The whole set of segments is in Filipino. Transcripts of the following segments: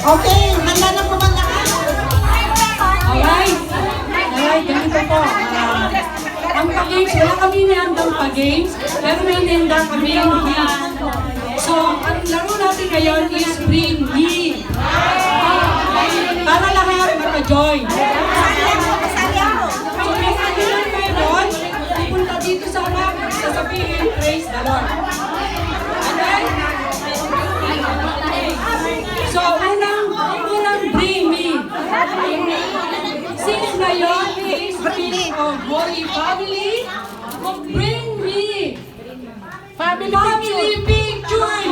Okay, handa na po ba lahat? Alright. Alright, ganito po. Ang pag-games, wala kami nihandang pag-games, pero may nihanda kami yung games. So, ang laro natin ngayon is Bring Me. Para lahat maka-join. So, may kanilang meron, pupunta dito sa map, sasabihin, praise the Lord. Okay? So, unang Bring Me. Since ngayon is Feast of Holy Family, Bring Me. Family pictures.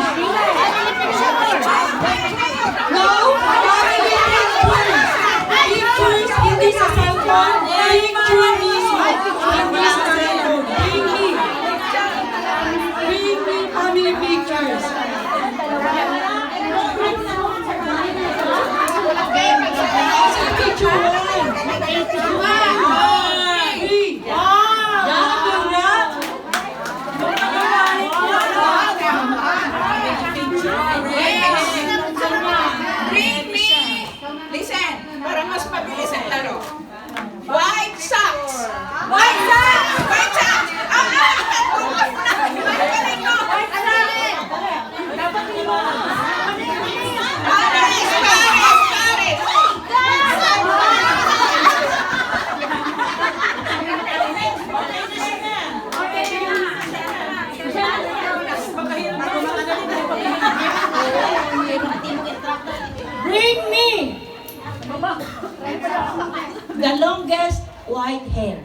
No, family pictures. Pictures, hindi sa cellphone. Picture mismo. Hindi sa cellphone. Bring me. Bring me family pictures. Sa picture one. Three. Yan, na. Bring me! Listen, para mas mabilis ang laro. White socks! White socks! White socks! Magaling ko! Paris! Paris! Paris! Bring me the longest white hair.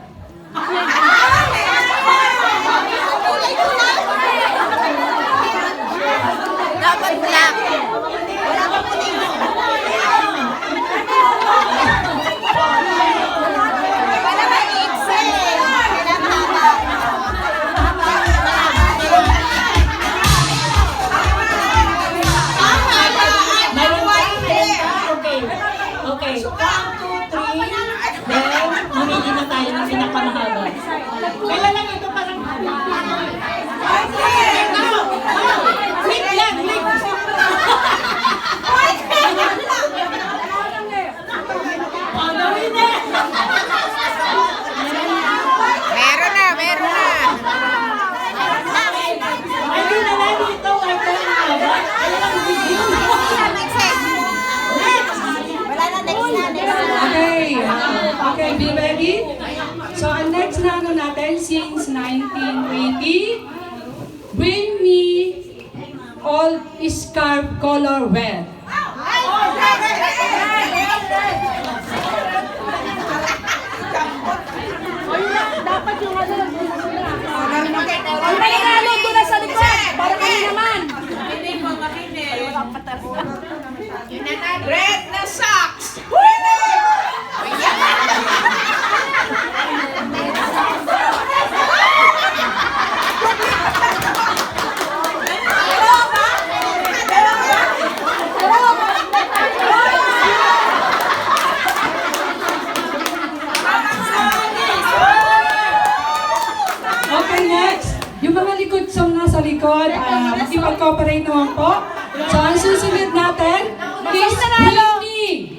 Dapat black. Wala ba iksi? Mayroon white hair. Okay. Okay. 1, 2, 3. Then, mamili na tayo ng pinakamahaba. Kailan lang ito parang... White hair! No! No! Lip yan! Lip! White hair! Oh, gawin na! Meron na, meron na. Ay, di na lang dito. White hair na. Kailan video? Wala na, next na, next na. Okay. Okay, be ready? So, ang next na ano natin, since 1980, Bring Me All Scarf Color Red. Ang mananalo doon na sa likod. Para kami naman. Makinig mo, makinig. Red na socks! Okay, next. Yung mga likod sa nasa likod, mag-cooperate naman po. So, ang susunod natin is Bring Me.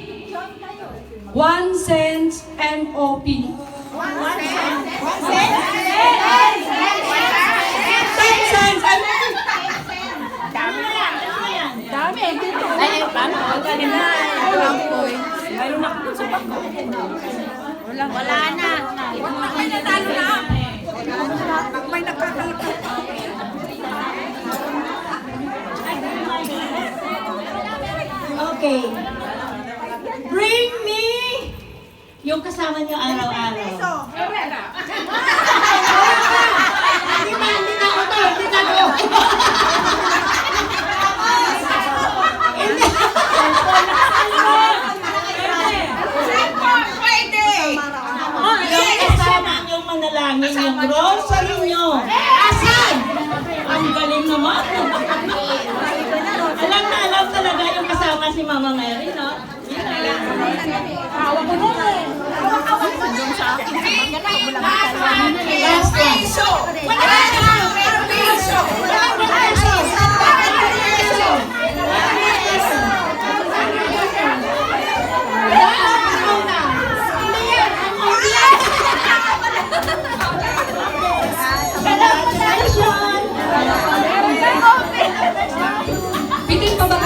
1 cent NOP. 10 cents NOP. Dami. Ay, paano? Galing na. Mayroon na ako sa bako. Wala na. May natalo na. May nakatalo. Okay. Bring me yung kasama niyo araw-araw. Hindi na ako to. Hindi na ako. Pwede! Yung kasama niyong manalangin, yung rosary niyo. Asan? Ang galing naman. Alam na alam talaga yung kasama si Mama Mary, no? Hawak ko nun eh. Hawak ko Doon sa akin. Last one. Piso! Wala na! May piso! Wala na!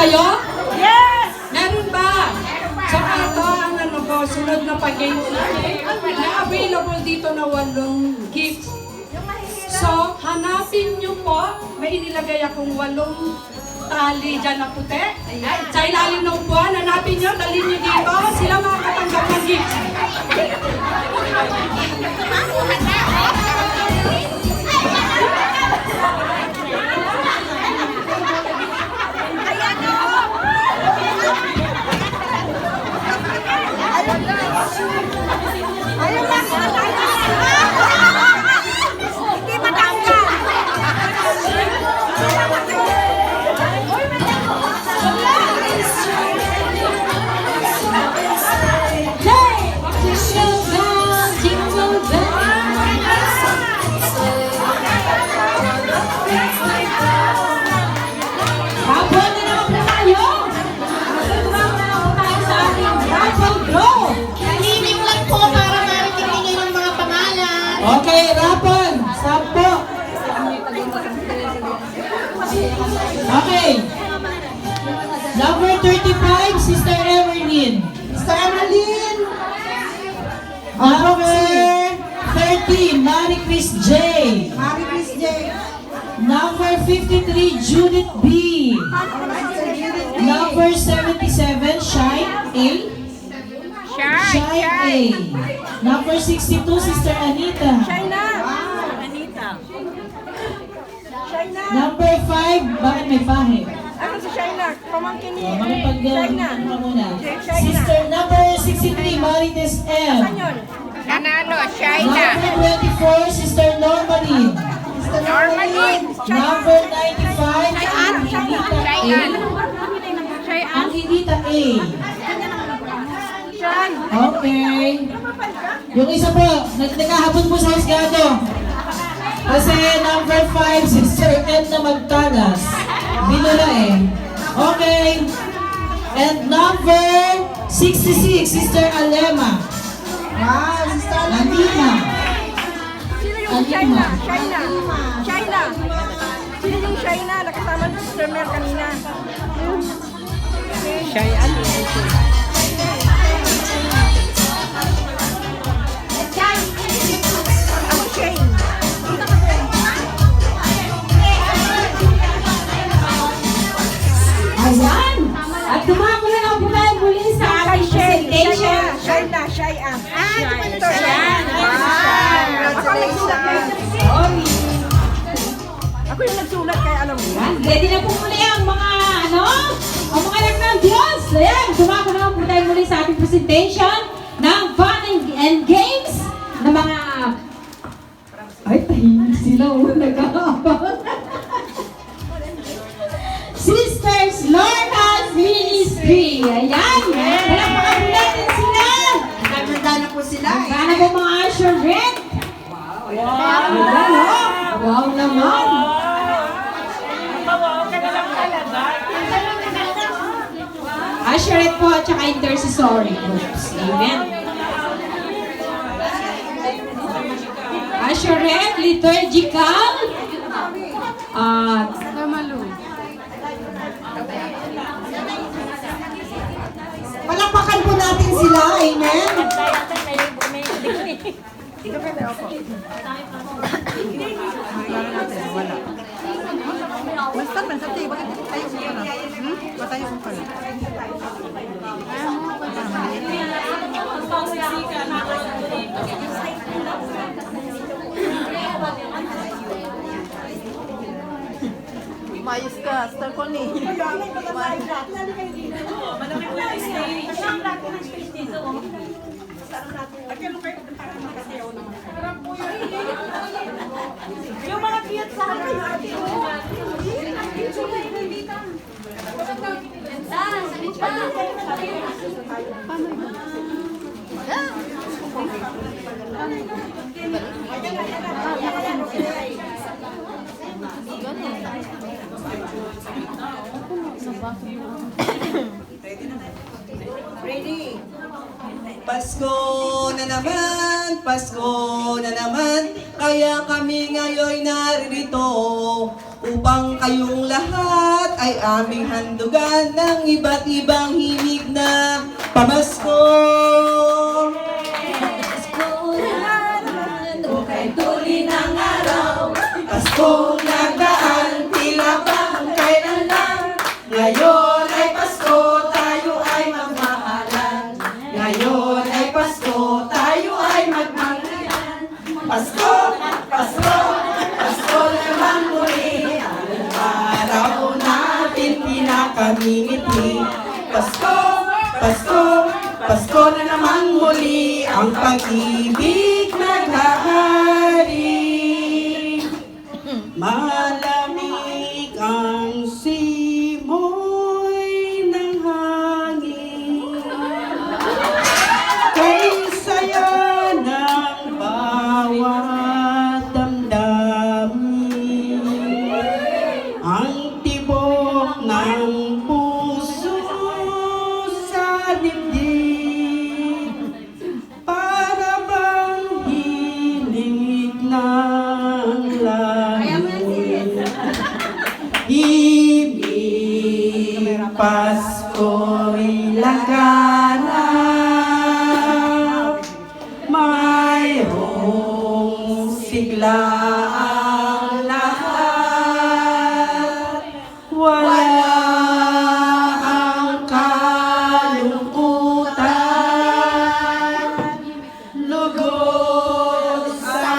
kayo? Yes! Meron ba? Tsaka ito ang ano ko, sunod na pag-games natin. Na available dito na 8 gifts. So, hanapin nyo po. May inilagay akong 8 tali dyan na puti. Sa ilalim ng upuan, hanapin nyo, dalhin nyo dito. Sila makakatanggap ng gifts. Hindi matanggal! Raffle na naman po tayo. Matutulang na ako tayo sa ating raffle draw. Tahimik lang po para marinig ninyo yung mga pangalan. Okay, raffle. 10. Okay. Number 35, Sister Evelyn. Sister Evelyn. Number 13, Marie Chris J. Marie Chris J. Number 53, Judith B. Number 77, Shine A. Shine A. Number 62, Sister Anita. China! Anita. China! Number 5, bakit may pahit? Ako si China. Pamangkin ni Makipag-ano China. muna. China. Sister number 63, Marites M. Saan yun? Nanalo, China. Number 24, Sister Normaline. Normalin. Number 95, Angelita A. Angelita A. Chan! Okay. Yung isa po, nagkahabon po sa husgado. Kasi number 5, Sister M na magtagas. Binula eh. Okay. And number 66, Sister Alema. Wow, Sister Alima. Sino yung China? China! China! Sino yung China? Nakasama ng Sister Mel kanina. Ako Shane. Ayan! At dumako na lang po tayo muli sa ating presentation. China, China. Ito, Ako yung nagsulat kaya alam mo. Ayan, ready na po muli ang mga ang mga anak ng Diyos. Ayan, dumako na lang po tayo muli sa ating presentation ng fun and games na mga... Ay, tahimik sila. Nag-aabang. Sisters Lorna's Ministry. Ayan. Palakpakan po natin sila. Ganda na po sila eh. Sana po mga usherette. Wow. Ayan, oh. Wow naman. Usherette po at saka intercessory groups. Amen. Usherette, liturgical, at Palakpakan po natin sila. Amen. Basta man sa tayo, bakit tayo mo pala? Matayo mo pala. Mayos ka, Star Connie. Yung mga cute sa akin. Ready? Pasko na naman, kaya kami ngayon naririto upang kayong lahat ay aming handugan ng iba't ibang himig na pamasko. Paskong nagdaan, tila bang kailan lang. Ngayon ay Pasko, tayo ay magmahalan. Ngayon ay Pasko, tayo ay magmahalan. Pasko, Pasko, Pasko naman muli. Ang araw natin pinakamingiti. Pasko, Pasko, Pasko na naman muli. Ang pag-ibig naghahari. Malamig ang simoy ng hangin, kay saya ng bawat damdamin, ang tibok ng puso sa dibdib, para bang hilig ng langit. Ibig Pasko'y laganap, mayroong sigla ang lahat, wala ang kalungkutan, lugod sa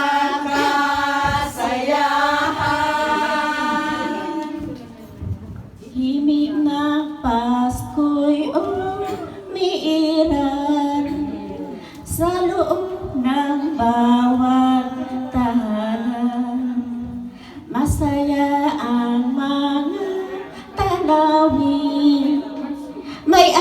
kasayahan. Himig na Pasko'y umiiral sa loob ng bawat tahanan. Masaya ang mga tanawin, may